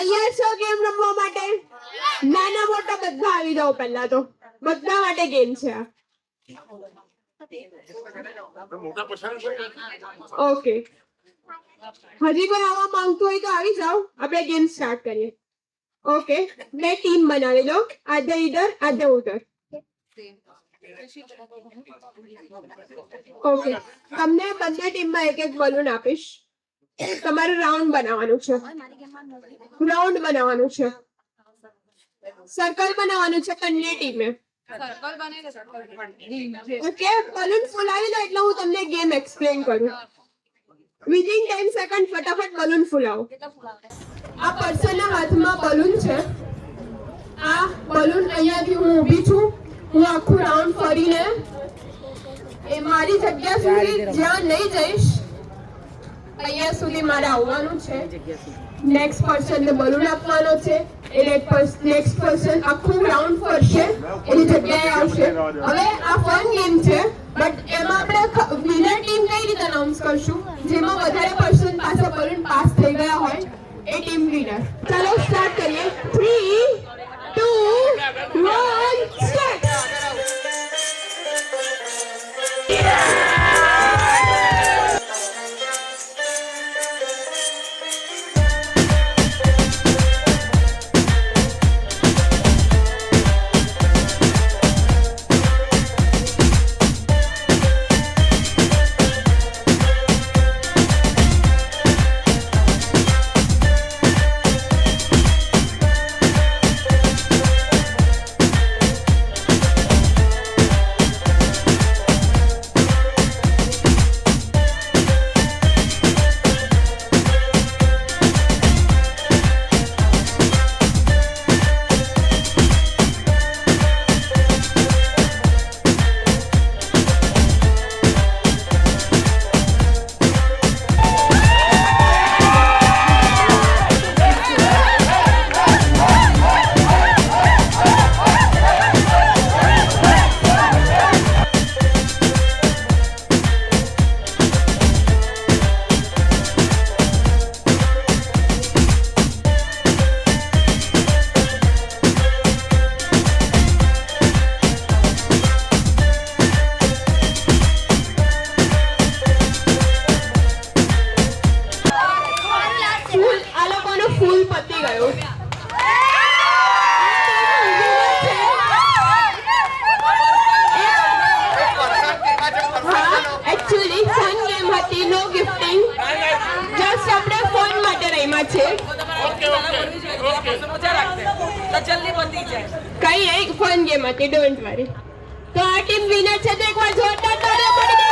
તૈયાર છો ગેમ રમવા માટે? નાના મોટા બધા આવી જાઓ પહેલા તો. બધા માટે ગેમ છે આ. ઓકે, હજી કોઈ આવવા માંગતું હોય તો આવી જાઓ, આપણે ગેમ સ્ટાર્ટ કરીએ. ઓકે, બે ટીમ બનાવી લો, આધા ઇધર આધા ઉધર. ઓકે, તમને બંને ટીમમાં એક એક બલૂન આપીશ. તમારે રાઉન્ડ બનાવવાનું છે. રાઉન્ડ બનાવવાનું છે, સર્કલ બનાવવાનું છે બંને ટીમે. ઓકે, બલૂન ફુલાવી લો એટલે હું તમને ગેમ એક્સપ્લેન કરું. વિધિન 10 સેકન્ડ ફટાફટ બલૂન ફુલાવો. આ પર્સનના હાથમાં બલૂન છે. આ બલૂન અહીંયાથી હું ઊભી છું, હું આખું રાઉન્ડ ફરીને એ મારી જગ્યા સુધી જ્યાં નહીં જઈશ અહીંયા સુધી મારે આવવાનું છે. નેક્સ્ટ પર્સનને બલૂન આપવાનો છે. એ નેક્સ્ટ પર્સન આખું રાઉન્ડ ફરશે, એની જગ્યાએ આવશે. હવે આ ફન ગેમ છે, બટ એમાં આપણે વિનર ટીમ કઈ રીતે અનાઉન્સ કરશું? જેમાં વધારે પર્સન પાસે બલૂન પાસ થઈ ગયા હોય એ ટીમ વિનર. ચાલો સ્ટાર્ટ કરીએ. 3 2 1 સ્ટાર્ટ. કઈ એક ફન ગેમ હતી, ડોન્ટ વરી. તો આ ટીમ વિનર છે તો એકવાર જોરદાર તાળીઓ પાડી